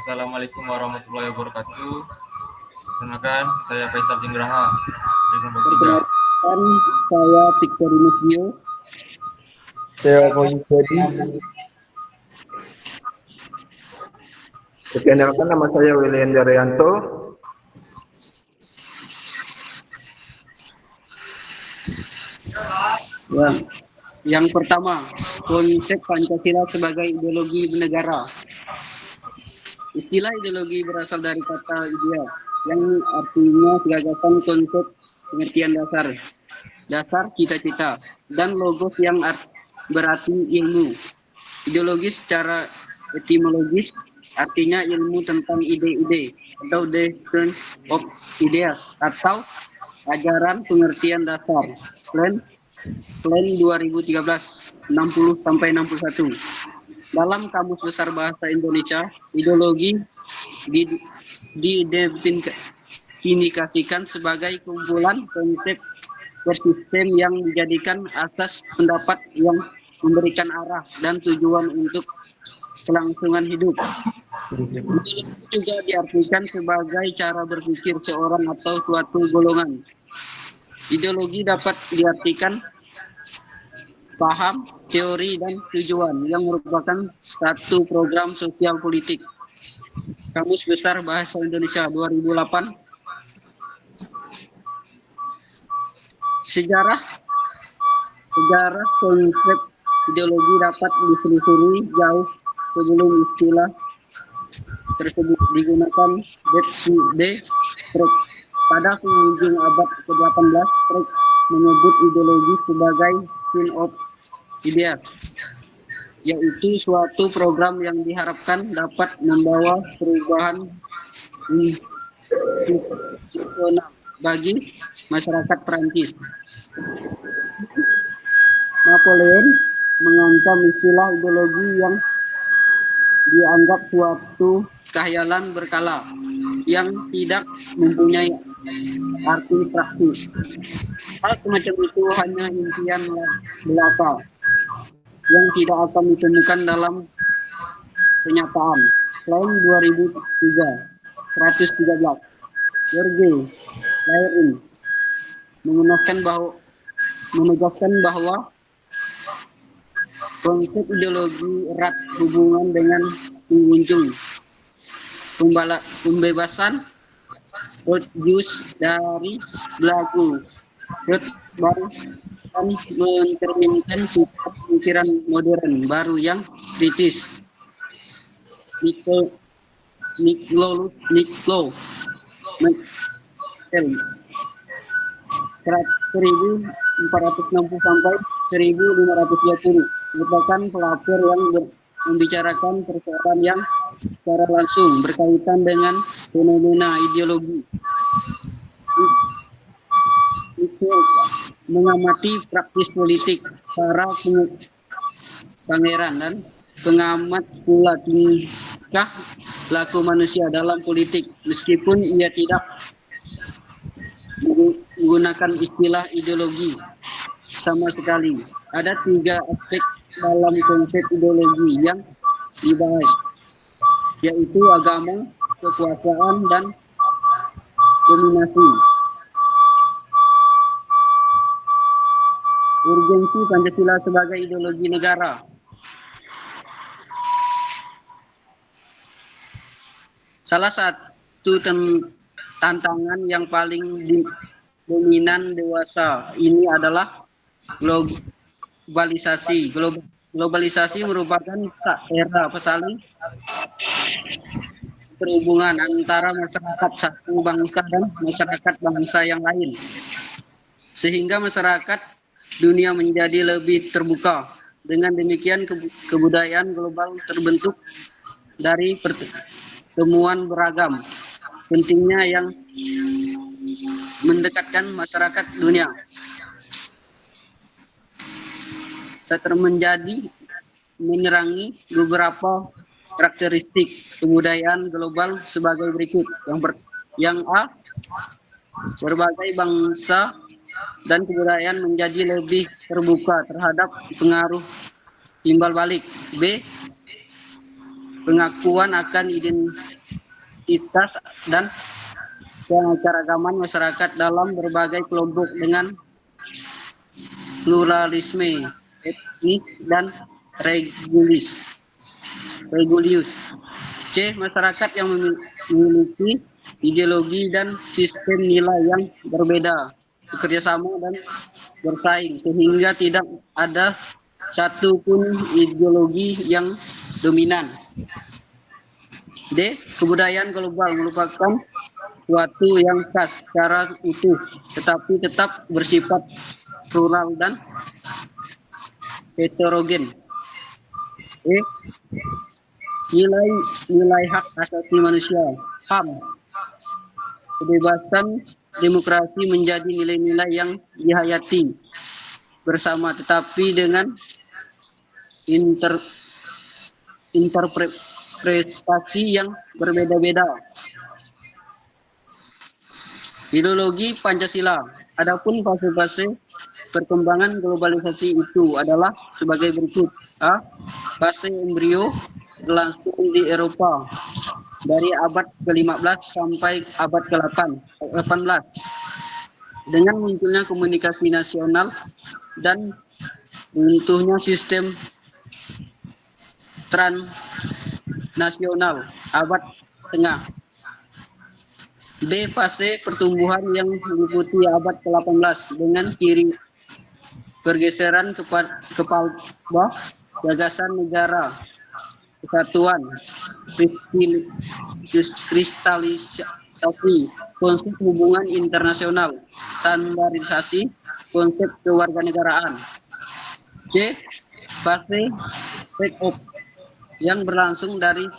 Assalamualaikum warahmatullahi wabarakatuh. Perkenalkan, saya Faisal Jinggraha dari kelompok 3. Perkenalkan, saya Victorinus Bio. Saya Fauzi Jadi. Perkenalkan, nama saya William Daryanto. Ya. Yang pertama, konsep Pancasila sebagai ideologi bernegara. Istilah ideologi berasal dari kata idea, yang artinya gagasan, konsep, pengertian dasar cita-cita, dan logos yang berarti ilmu. Ideologi secara etimologis artinya ilmu tentang ide-ide atau definition of ideas atau ajaran pengertian dasar. Plan 2013 60 sampai 61. Dalam Kamus Besar Bahasa Indonesia, ideologi didefinisikan sebagai kumpulan konsep bersistem yang dijadikan asas pendapat yang memberikan arah dan tujuan untuk kelangsungan hidup. Ideologi juga diartikan sebagai cara berpikir seorang atau suatu golongan. Ideologi dapat diartikan paham, teori, dan tujuan yang merupakan satu program sosial politik. Kamus Besar Bahasa Indonesia 2008. Sejarah konsep ideologi dapat ditelusuri jauh sebelum istilah tersebut digunakan. Pada penghujung abad ke-18, menyebut ideologi sebagai Fin of Ideas, yaitu suatu program yang diharapkan dapat membawa perubahan institusional bagi masyarakat Prancis. Napoleon mengancam istilah ideologi yang dianggap suatu khayalan berkala yang tidak mempunyai arti praktis. Hal semacam itu hanya impian belaka yang tidak akan ditemukan dalam kenyataan. Plan 2003 113. Jorge Lairin menegaskan bahwa konsep ideologi erat hubungan dengan pengunjung pembebasan jus dari belagu baru dan mencerminkan sifat pemikiran modern baru yang kritis. Niccolo 1460 sampai 1520 merupakan pelapor yang membicarakan persoalan yang secara langsung berkaitan dengan fenomena ideologi. Itu mengamati praktis politik, cara pangeran dan pengamat pula tingkah laku manusia dalam politik, meskipun ia tidak menggunakan istilah ideologi sama sekali. Ada 3 aspek dalam konsep ideologi yang dibahas, yaitu agama, kekuasaan, dan dominasi. Urgensi Pancasila sebagai ideologi negara. Salah satu tantangan yang paling dominan dewasa ini adalah globalisasi. Globalisasi merupakan era saling perhubungan antara masyarakat satu bangsa dan masyarakat bangsa yang lain, sehingga masyarakat dunia menjadi lebih terbuka. Dengan demikian, kebudayaan global terbentuk dari pertemuan beragam. Pentingnya yang mendekatkan masyarakat dunia. Setelah menjadi menerangi beberapa karakteristik kebudayaan global sebagai berikut. Yang A, berbagai bangsa dan kebudayaan menjadi lebih terbuka terhadap pengaruh timbal balik. B, pengakuan akan identitas dan keanekaragaman masyarakat dalam berbagai kelompok dengan pluralisme etnis dan regulius. C. Masyarakat yang memiliki ideologi dan sistem nilai yang berbeda, bekerjasama dan bersaing, sehingga tidak ada satu pun ideologi yang dominan. D. Kebudayaan global merupakan suatu yang khas secara utuh, tetapi tetap bersifat plural dan heterogen. E. Nilai hak asasi manusia (HAM), kebebasan demokrasi menjadi nilai-nilai yang dihayati bersama, tetapi dengan interpretasi yang berbeda-beda. Ideologi Pancasila. Adapun fase-fase perkembangan globalisasi itu adalah sebagai berikut. A. Fase embrio berlangsung di Eropa dari abad ke-15 sampai abad ke-18 dengan munculnya komunikasi nasional dan runtuhnya sistem transnasional abad tengah. B. Fase pertumbuhan yang meliputi abad ke-18 dengan ciri pergeseran kepada gagasan negara kesatuan, kristalisasi konsep hubungan internasional, standarisasi konsep kewarganegaraan. C. Fase take-off yang berlangsung dari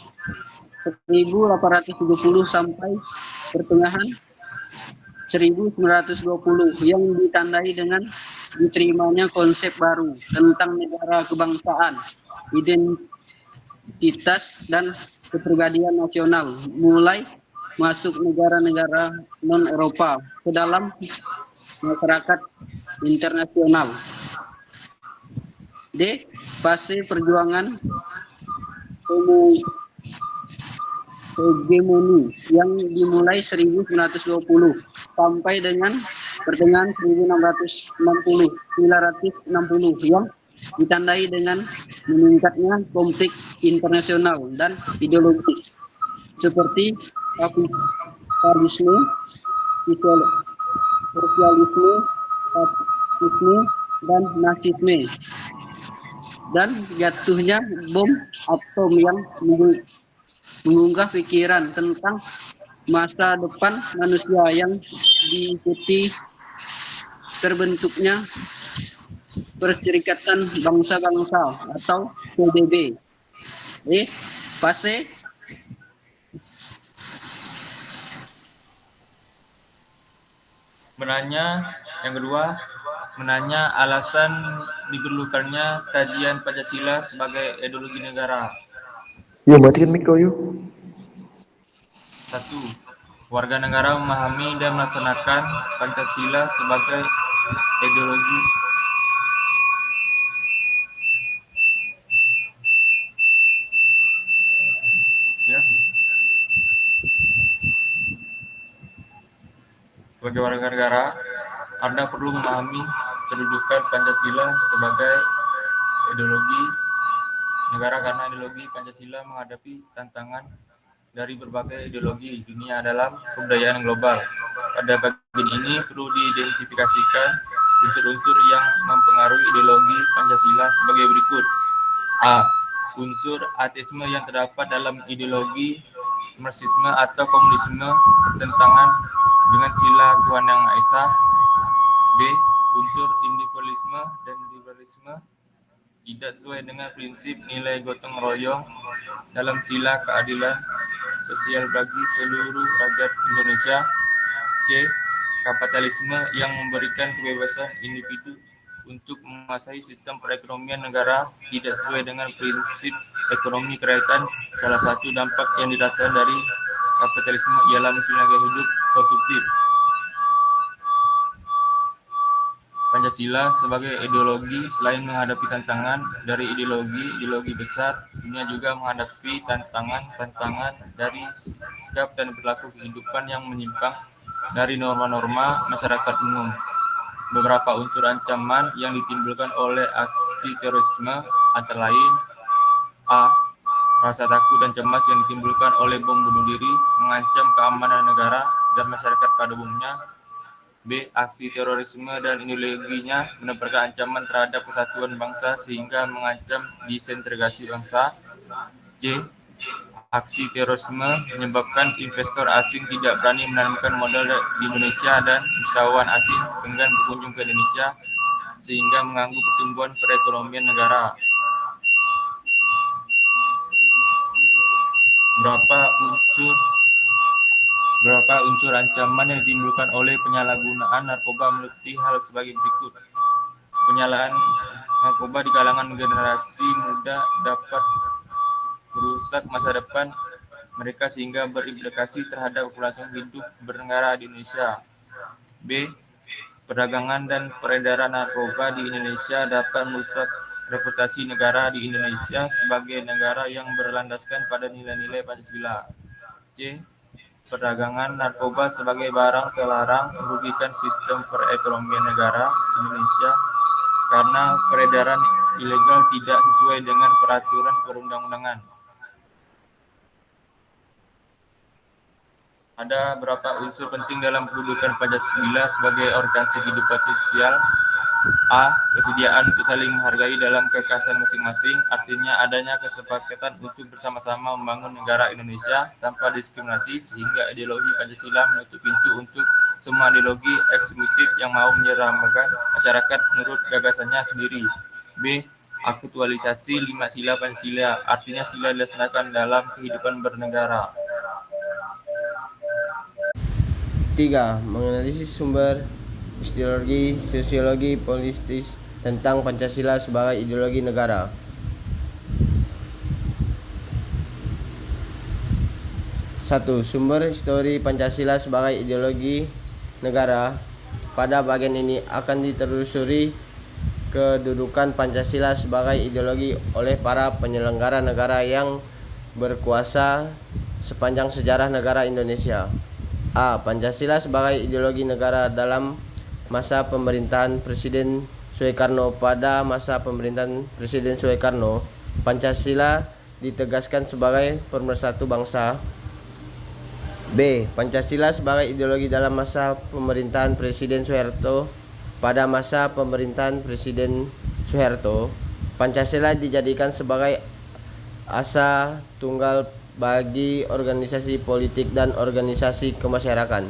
1870 sampai pertengahan 1920 yang ditandai dengan diterimanya konsep baru tentang negara kebangsaan, identitas dan kepribadian nasional, mulai masuk negara-negara non-Eropa ke dalam masyarakat internasional. D. Fase perjuangan hegemoni yang dimulai 1920 sampai dengan pertengahan 1960 yang ditandai dengan meningkatnya konflik internasional dan ideologis seperti kapitalisme, sosialisme, fasisme, dan nasisme, dan jatuhnya bom atom yang mengunggah pikiran tentang masa depan manusia yang diikuti terbentuknya Perserikatan Bangsa-Bangsa atau PBB. Fase yang kedua, menanya alasan diperlukannya kajian Pancasila sebagai ideologi negara. Yuk, matikan mikro yuk. 1. Warga negara memahami dan melaksanakan Pancasila sebagai ideologi Sebagai warga negara, Anda perlu memahami kedudukan Pancasila sebagai ideologi negara karena ideologi Pancasila menghadapi tantangan dari berbagai ideologi dunia dalam kebudayaan global. Pada bagian ini perlu diidentifikasikan unsur-unsur yang mempengaruhi ideologi Pancasila sebagai berikut. A. Unsur ateisme yang terdapat dalam ideologi Marxisme atau komunisme bertentangan dengan sila Tuhan Yang Maha Esa. B. Unsur individualisme dan liberalisme tidak sesuai dengan prinsip nilai gotong royong dalam sila keadilan sosial bagi seluruh rakyat Indonesia. C. Kapitalisme yang memberikan kebebasan individu untuk menguasai sistem perekonomian negara tidak sesuai dengan prinsip ekonomi kerakyatan. Salah satu dampak yang dirasakan dari kapitalisme ialah munculnya gaya hidup konsumtif. Pancasila sebagai ideologi selain menghadapi tantangan dari ideologi besar dunia juga menghadapi tantangan-tantangan dari sikap dan perilaku kehidupan yang menyimpang dari norma-norma masyarakat umum. Beberapa unsur ancaman yang ditimbulkan oleh aksi terorisme antara lain: A. Rasa takut dan cemas yang ditimbulkan oleh bom bunuh diri mengancam keamanan negara dan masyarakat pada umumnya. B. Aksi terorisme dan ideologinya menebarkan ancaman terhadap kesatuan bangsa sehingga mengancam disintegrasi bangsa. C. Aksi terorisme menyebabkan investor asing tidak berani menanamkan modal di Indonesia dan wisatawan asing enggan berkunjung ke Indonesia sehingga mengganggu pertumbuhan perekonomian negara. Beberapa unsur ancaman yang ditimbulkan oleh penyalahgunaan narkoba meliputi hal sebagai berikut. Penyalahgunaan narkoba di kalangan generasi muda dapat merusak masa depan mereka sehingga berimplikasi terhadap keberlangsungan hidup bernegara di Indonesia. B. Perdagangan dan peredaran narkoba di Indonesia dapat merusak reputasi negara di Indonesia sebagai negara yang berlandaskan pada nilai-nilai Pancasila. C. Perdagangan narkoba sebagai barang terlarang merugikan sistem perekonomian negara Indonesia karena peredaran ilegal tidak sesuai dengan peraturan perundang-undangan. Ada beberapa unsur penting dalam pendudukan Pancasila sebagai organisasi kehidupan sosial. A. Kesediaan untuk saling menghargai dalam kekhasan masing-masing, artinya adanya kesepakatan untuk bersama-sama membangun negara Indonesia tanpa diskriminasi, sehingga ideologi Pancasila menutup pintu untuk semua ideologi eksklusif yang mau menyeramakan masyarakat menurut gagasannya sendiri. B. Aktualisasi 5 sila Pancasila, artinya sila dilaksanakan dalam kehidupan bernegara. 3. Menganalisis sumber ideologi, sosiologi, politis tentang Pancasila sebagai ideologi negara. 1. Sumber histori Pancasila sebagai ideologi negara. Pada bagian ini akan ditelusuri kedudukan Pancasila sebagai ideologi oleh para penyelenggara negara yang berkuasa sepanjang sejarah negara Indonesia. A. Pancasila sebagai ideologi negara dalam masa pemerintahan Presiden Soekarno. Pada masa pemerintahan Presiden Soekarno, Pancasila ditegaskan sebagai pemersatu bangsa. B. Pancasila sebagai ideologi dalam masa pemerintahan Presiden Soeharto. Pada masa pemerintahan Presiden Soeharto, Pancasila dijadikan sebagai asa tunggal bagi organisasi politik dan organisasi kemasyarakatan.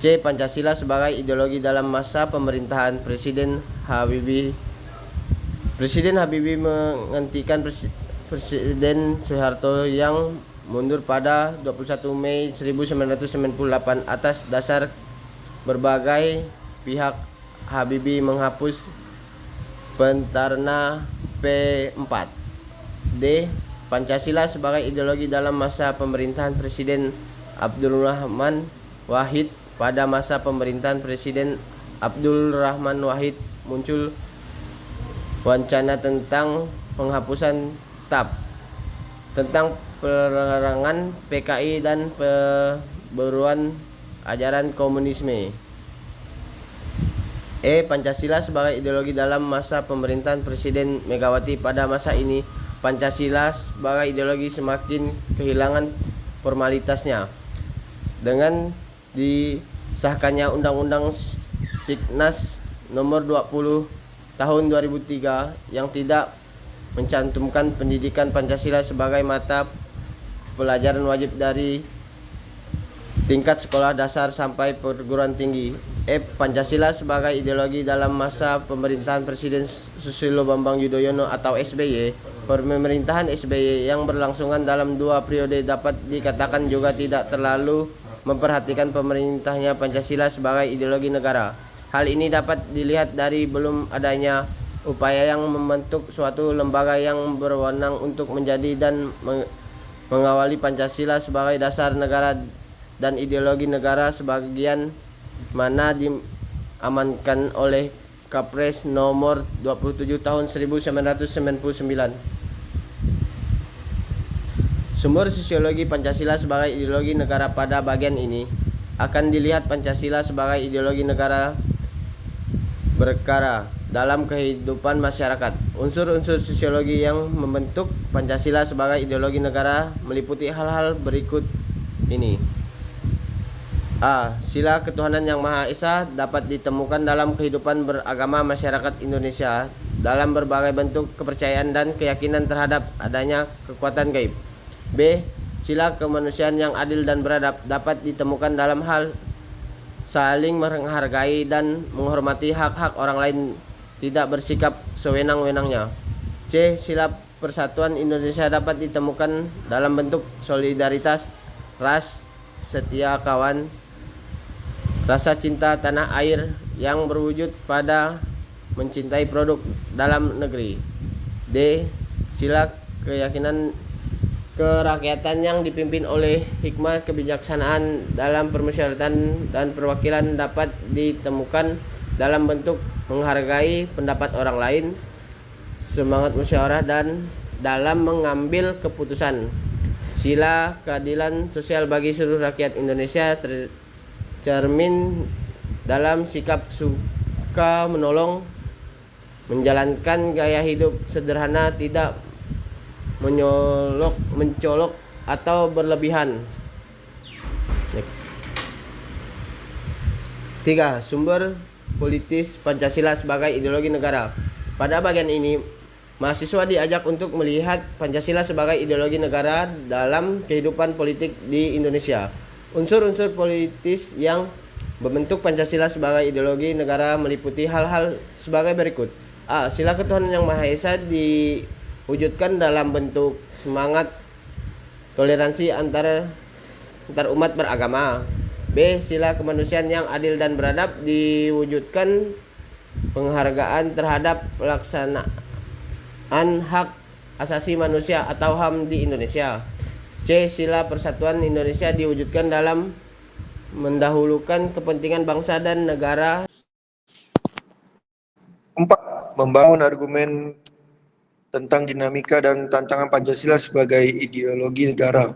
C. Pancasila sebagai ideologi dalam masa pemerintahan Presiden Habibie. Presiden Habibie menghentikan Presiden Soeharto yang mundur pada 21 Mei 1998 atas dasar berbagai pihak. Habibie menghapus Pentarna P4. D. Pancasila sebagai ideologi dalam masa pemerintahan Presiden Abdul Rahman Wahid. Pada masa pemerintahan Presiden Abdul Rahman Wahid muncul wacana tentang penghapusan TAP, tentang pelarangan PKI dan pemburuan ajaran komunisme. E. Pancasila sebagai ideologi dalam masa pemerintahan Presiden Megawati. Pada masa ini Pancasila sebagai ideologi semakin kehilangan formalitasnya dengan disahkannya Undang-Undang Signas Nomor 20 Tahun 2003 yang tidak mencantumkan pendidikan Pancasila sebagai mata pelajaran wajib dari tingkat sekolah dasar sampai perguruan tinggi. F. Pancasila sebagai ideologi dalam masa pemerintahan Presiden Susilo Bambang Yudhoyono atau SBY. Pemerintahan SBY yang berlangsungan dalam 2 periode dapat dikatakan juga tidak terlalu memperhatikan pemerintahnya Pancasila sebagai ideologi negara. Hal ini dapat dilihat dari belum adanya upaya yang membentuk suatu lembaga yang berwenang untuk menjadi dan mengawali Pancasila sebagai dasar negara dan ideologi negara, sebagian mana diamankan oleh Kapres nomor 27 tahun 1999. Sumber sosiologi Pancasila sebagai ideologi negara pada bagian ini akan dilihat Pancasila sebagai ideologi negara berkara dalam kehidupan masyarakat. Unsur-unsur sosiologi yang membentuk Pancasila sebagai ideologi negara meliputi hal-hal berikut ini. A. Sila ketuhanan yang Maha Esa dapat ditemukan dalam kehidupan beragama masyarakat Indonesia dalam berbagai bentuk kepercayaan dan keyakinan terhadap adanya kekuatan gaib. B. Sila kemanusiaan yang adil dan beradab dapat ditemukan dalam hal saling menghargai dan menghormati hak-hak orang lain, tidak bersikap sewenang-wenangnya. C. Sila persatuan Indonesia dapat ditemukan dalam bentuk solidaritas, ras, setia kawan, rasa cinta tanah air yang berwujud pada mencintai produk dalam negeri. D. Sila keyakinan kerakyatan yang dipimpin oleh hikmah kebijaksanaan dalam permusyawaratan dan perwakilan dapat ditemukan dalam bentuk menghargai pendapat orang lain, semangat musyawarah dan dalam mengambil keputusan. Sila keadilan sosial bagi seluruh rakyat Indonesia tercermin dalam sikap suka menolong, menjalankan gaya hidup sederhana, tidak mencolok atau berlebihan. 3. Sumber politis Pancasila sebagai ideologi negara. Pada bagian ini, mahasiswa diajak untuk melihat Pancasila sebagai ideologi negara dalam kehidupan politik di Indonesia. Unsur-unsur politis yang membentuk Pancasila sebagai ideologi negara meliputi hal-hal sebagai berikut. A. Sila ketuhanan yang Maha Esa diwujudkan dalam bentuk semangat toleransi antar umat beragama. B. Sila kemanusiaan yang adil dan beradab diwujudkan penghargaan terhadap pelaksanaan hak asasi manusia atau HAM di Indonesia. C. Sila persatuan Indonesia diwujudkan dalam mendahulukan kepentingan bangsa dan negara. 4. Membangun argumen tentang dinamika dan tantangan Pancasila sebagai ideologi negara.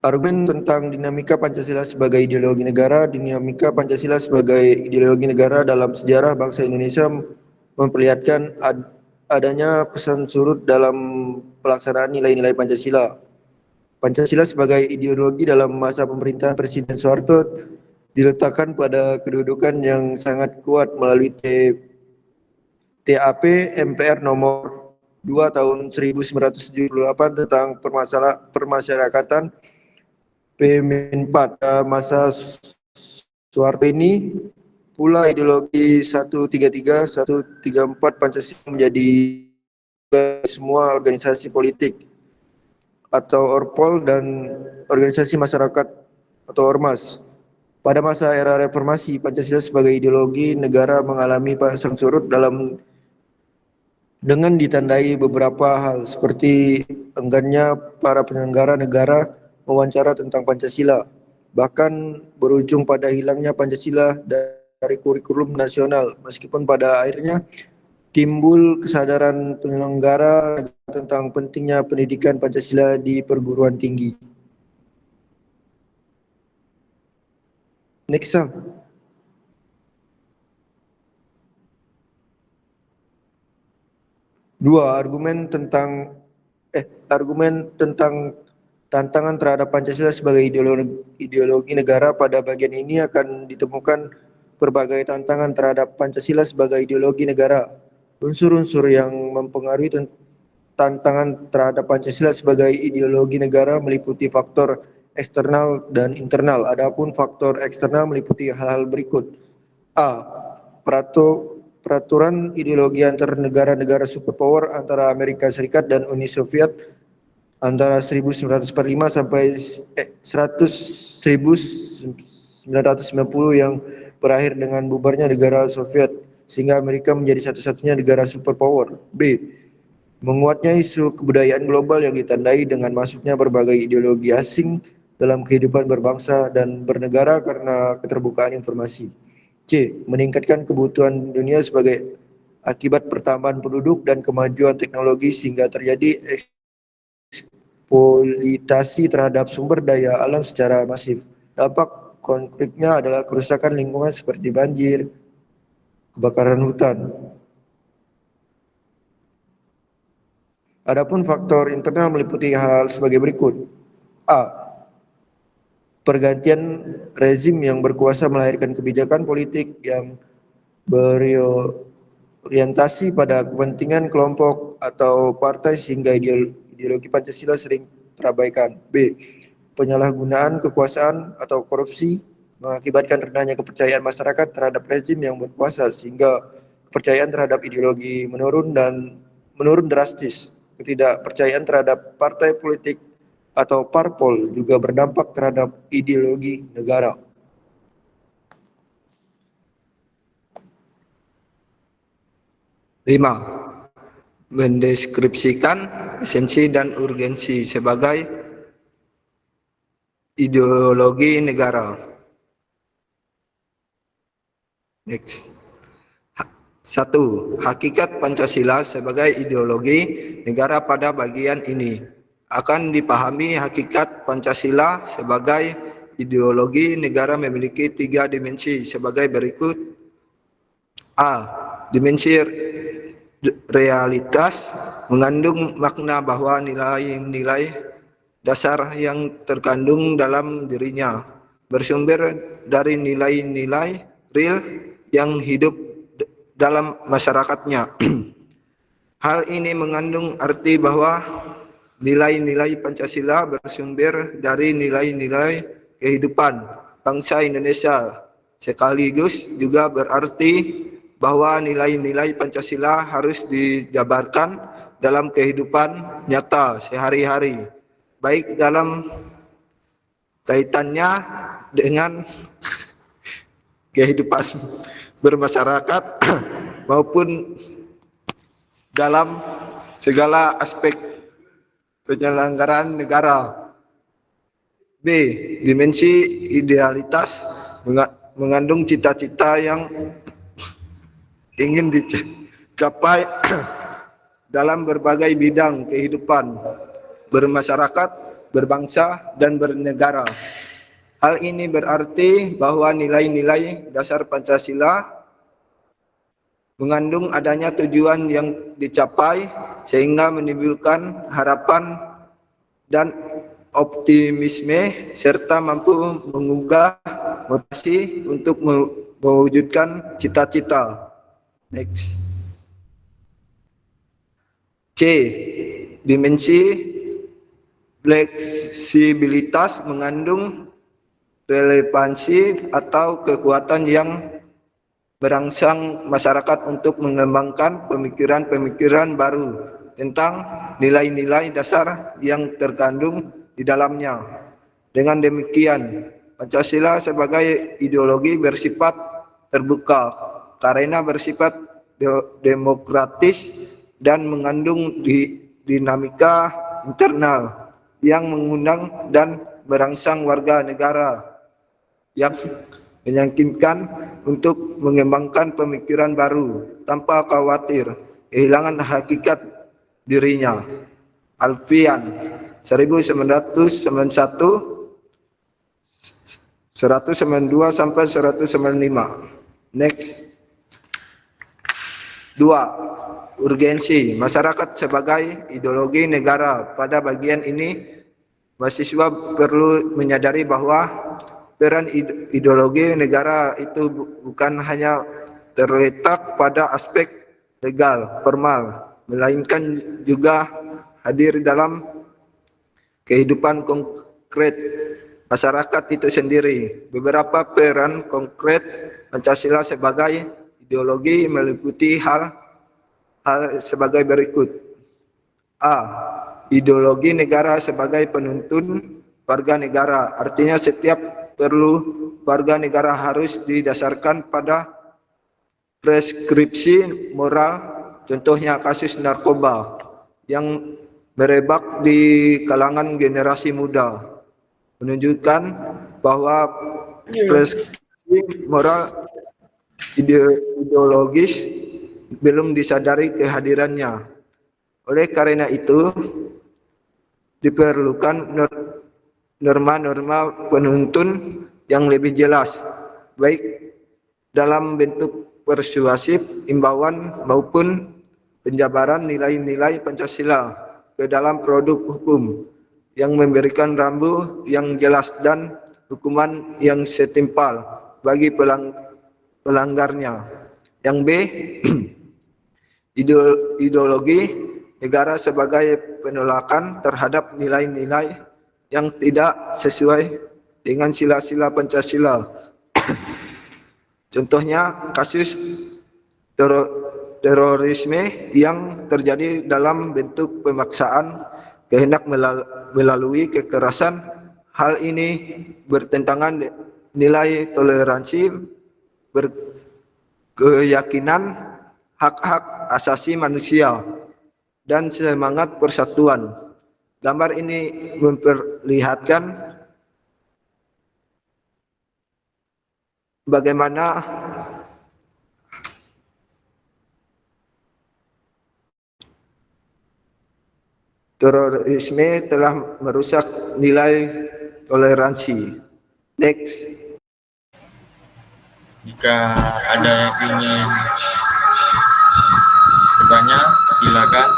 Argumen tentang dinamika Pancasila sebagai ideologi negara. Dinamika Pancasila sebagai ideologi negara dalam sejarah bangsa Indonesia memperlihatkan adanya pesan surut dalam pelaksanaan nilai-nilai Pancasila. Pancasila sebagai ideologi dalam masa pemerintahan Presiden Soeharto diletakkan pada kedudukan yang sangat kuat melalui TAP MPR nomor 2 tahun 1978 tentang permasyarakatan P-4. Masa Soeharto ini pula ideologi 133, 134 Pancasila menjadi semua organisasi politik atau Orpol dan organisasi masyarakat atau Ormas. Pada masa era reformasi, Pancasila sebagai ideologi negara mengalami pasang surut dengan ditandai beberapa hal seperti enggannya para penyelenggara negara mewawancara tentang Pancasila, bahkan berujung pada hilangnya Pancasila dari kurikulum nasional, meskipun pada akhirnya timbul kesadaran penyelenggara tentang pentingnya pendidikan Pancasila di perguruan tinggi. Next. 2. Argumen tentang tantangan terhadap Pancasila sebagai ideologi negara. Pada bagian ini akan ditemukan berbagai tantangan terhadap Pancasila sebagai ideologi negara. Unsur-unsur yang mempengaruhi tantangan terhadap Pancasila sebagai ideologi negara meliputi faktor eksternal dan internal. Adapun faktor eksternal meliputi hal-hal berikut. A. Peraturan ideologi antar negara-negara superpower antara Amerika Serikat dan Uni Soviet antara 1945 sampai 1990 yang berakhir dengan bubarnya negara Soviet sehingga Amerika menjadi satu-satunya negara superpower. B. Menguatnya isu kebudayaan global yang ditandai dengan masuknya berbagai ideologi asing dalam kehidupan berbangsa dan bernegara karena keterbukaan informasi. C. Meningkatkan kebutuhan dunia sebagai akibat pertambahan penduduk dan kemajuan teknologi sehingga terjadi eksploitasi terhadap sumber daya alam secara masif. Dampak konkretnya adalah kerusakan lingkungan seperti banjir, kebakaran hutan. Adapun faktor internal meliputi hal sebagai berikut. A. Pergantian rezim yang berkuasa melahirkan kebijakan politik yang berorientasi pada kepentingan kelompok atau partai sehingga ideologi Pancasila sering terabaikan. B. Penyalahgunaan kekuasaan atau korupsi mengakibatkan rendahnya kepercayaan masyarakat terhadap rezim yang berkuasa sehingga kepercayaan terhadap ideologi menurun drastis. Ketidakpercayaan terhadap partai politik atau parpol juga berdampak terhadap ideologi negara. Lima, mendeskripsikan esensi dan urgensi sebagai ideologi negara. Next. 1. Hakikat Pancasila sebagai ideologi negara pada bagian ini. Akan dipahami hakikat Pancasila sebagai ideologi negara memiliki 3 dimensi sebagai berikut. A. Dimensi realitas mengandung makna bahwa nilai-nilai dasar yang terkandung dalam dirinya bersumber dari nilai-nilai real yang hidup dalam masyarakatnya. Hal ini mengandung arti bahwa nilai-nilai Pancasila bersumber dari nilai-nilai kehidupan bangsa Indonesia, sekaligus juga berarti bahwa nilai-nilai Pancasila harus dijabarkan dalam kehidupan nyata sehari-hari, baik dalam kaitannya dengan kehidupan bermasyarakat maupun dalam segala aspek penyelenggaraan negara. B. Dimensi idealitas mengandung cita-cita yang ingin dicapai dalam berbagai bidang kehidupan bermasyarakat, berbangsa, dan bernegara. Hal ini berarti bahwa nilai-nilai dasar Pancasila mengandung adanya tujuan yang dicapai sehingga menimbulkan harapan dan optimisme serta mampu mengubah motivasi untuk mewujudkan cita-cita. Next. C. Dimensi fleksibilitas mengandung relevansi atau kekuatan yang berangsang masyarakat untuk mengembangkan pemikiran-pemikiran baru tentang nilai-nilai dasar yang terkandung di dalamnya. Dengan demikian, Pancasila sebagai ideologi bersifat terbuka karena bersifat demokratis dan mengandung dinamika internal yang mengundang dan merangsang warga negara yang meyakinkan untuk mengembangkan pemikiran baru tanpa khawatir kehilangan hakikat dirinya. Alfian 1991 192 sampai 195. Next. 2. Urgensi masyarakat sebagai ideologi negara. Pada bagian ini mahasiswa perlu menyadari bahwa peran ideologi negara itu bukan hanya terletak pada aspek legal, formal, melainkan juga hadir dalam kehidupan konkret masyarakat itu sendiri. Beberapa peran konkret Pancasila sebagai ideologi meliputi hal sebagai berikut. A. Ideologi negara sebagai penuntun warga negara. Artinya setiap perlu warga negara harus didasarkan pada preskripsi moral, contohnya kasus narkoba yang merebak di kalangan generasi muda, menunjukkan bahwa preskripsi moral ideologis belum disadari kehadirannya. Oleh karena itu, diperlukan norma-norma penuntun yang lebih jelas, baik dalam bentuk persuasif, imbauan maupun penjabaran nilai-nilai Pancasila ke dalam produk hukum yang memberikan rambu yang jelas dan hukuman yang setimpal bagi pelanggarnya. Yang B, ideologi negara sebagai penolakan terhadap nilai-nilai yang tidak sesuai dengan sila-sila Pancasila. Contohnya kasus terorisme yang terjadi dalam bentuk pemaksaan kehendak melalui kekerasan. Hal ini bertentangan nilai toleransi, berkeyakinan hak-hak asasi manusia, dan semangat persatuan. Gambar ini memperlihatkan bagaimana terorisme telah merusak nilai toleransi. Next. Jika ada yang ingin bertanya, silakan.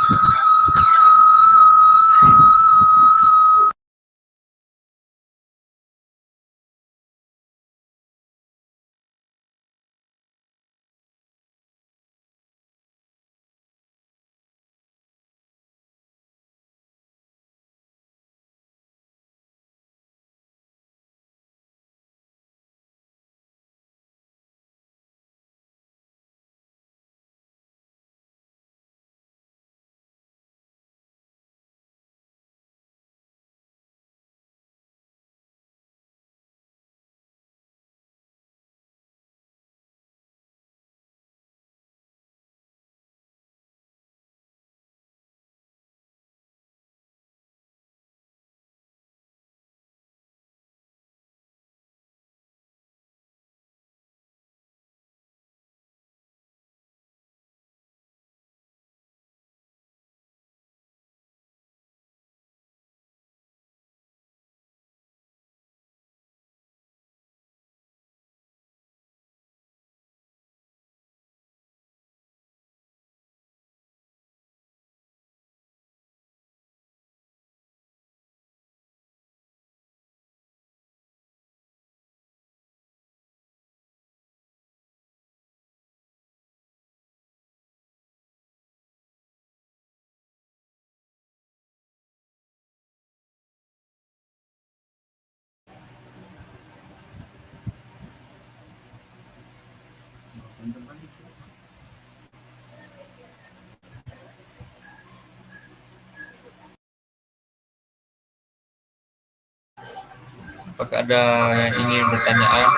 Apakah ada yang ingin bertanya?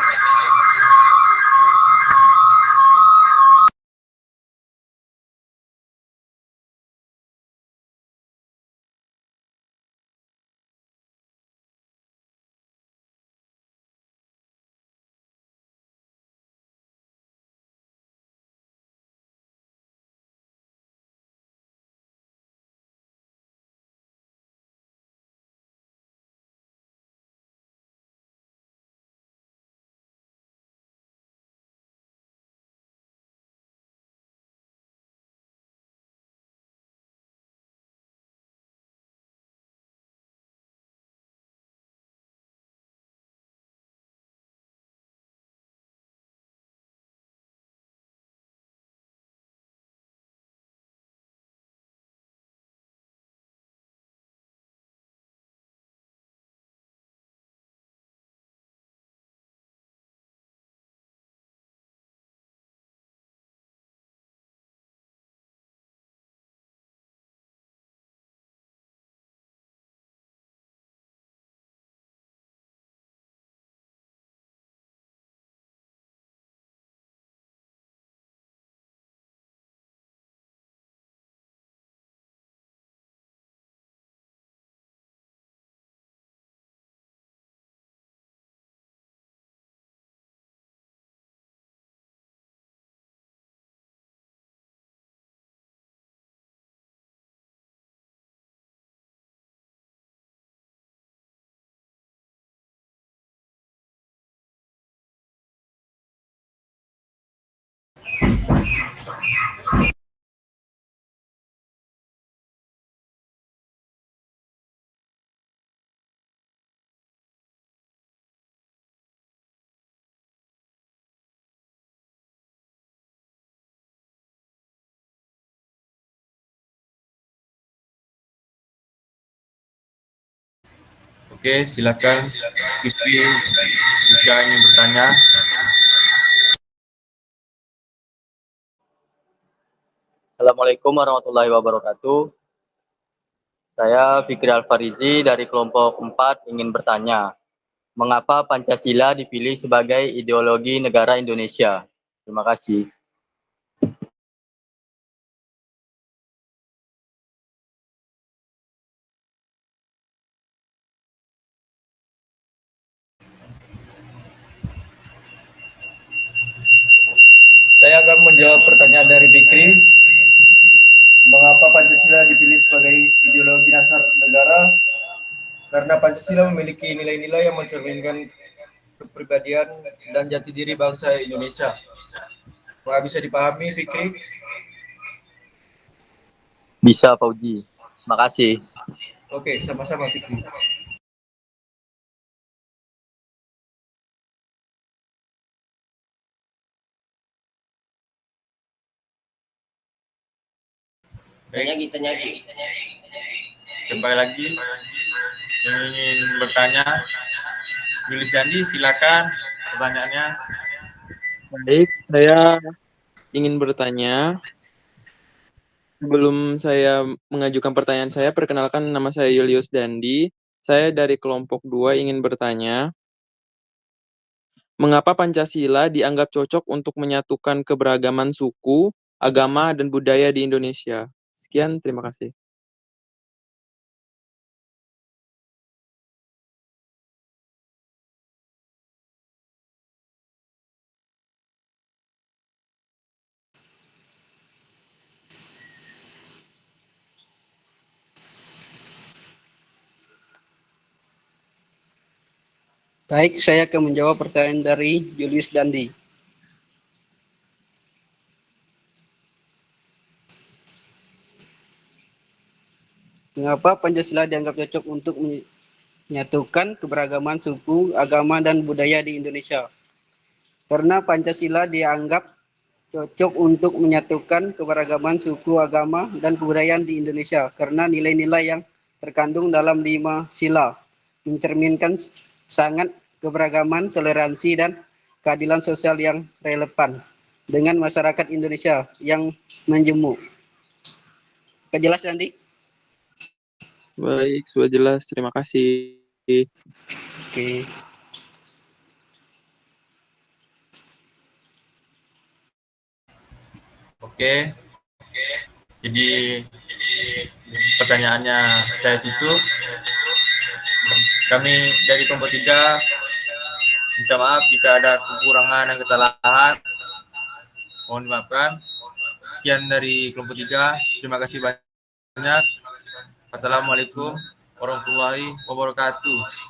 Oke, silakan Fikri jika ingin bertanya. Assalamualaikum warahmatullahi wabarakatuh. Saya Fikri Alfarizi dari kelompok 4 ingin bertanya, mengapa Pancasila dipilih sebagai ideologi negara Indonesia? Terima kasih. Saya akan menjawab pertanyaan dari Fikri. Mengapa Pancasila dipilih sebagai ideologi dasar negara? Karena Pancasila memiliki nilai-nilai yang mencerminkan kepribadian dan jati diri bangsa Indonesia. Apakah bisa dipahami, Fikri? Bisa, Fauji. Makasih. Oke, sama-sama, Fikri. Baik, Tanyagi. sampai lagi yang ingin bertanya, Yulis Dandi, silakan pertanyaannya. Baik, saya ingin bertanya. Sebelum saya mengajukan pertanyaan saya, perkenalkan nama saya Julius Dandi. Saya dari kelompok 2 ingin bertanya, mengapa Pancasila dianggap cocok untuk menyatukan keberagaman suku, agama, dan budaya di Indonesia? Sekian, terima kasih. Baik, saya akan menjawab pertanyaan dari Julius Dandi. Mengapa Pancasila dianggap cocok untuk menyatukan keberagaman suku, agama, dan budaya di Indonesia? Karena Pancasila dianggap cocok untuk menyatukan keberagaman suku, agama, dan kebudayaan di Indonesia karena nilai-nilai yang terkandung dalam 5 sila mencerminkan sangat keberagaman, toleransi, dan keadilan sosial yang relevan dengan masyarakat Indonesia yang menjemuk. Jelas, Andi? Baik, sudah jelas. Terima kasih. Oke. Oke, jadi pertanyaannya saya tutup. Kami dari kelompok 3 minta maaf jika ada kekurangan dan kesalahan. Mohon dimaafkan. Sekian dari kelompok 3. Terima kasih banyak. Assalamualaikum warahmatullahi wabarakatuh.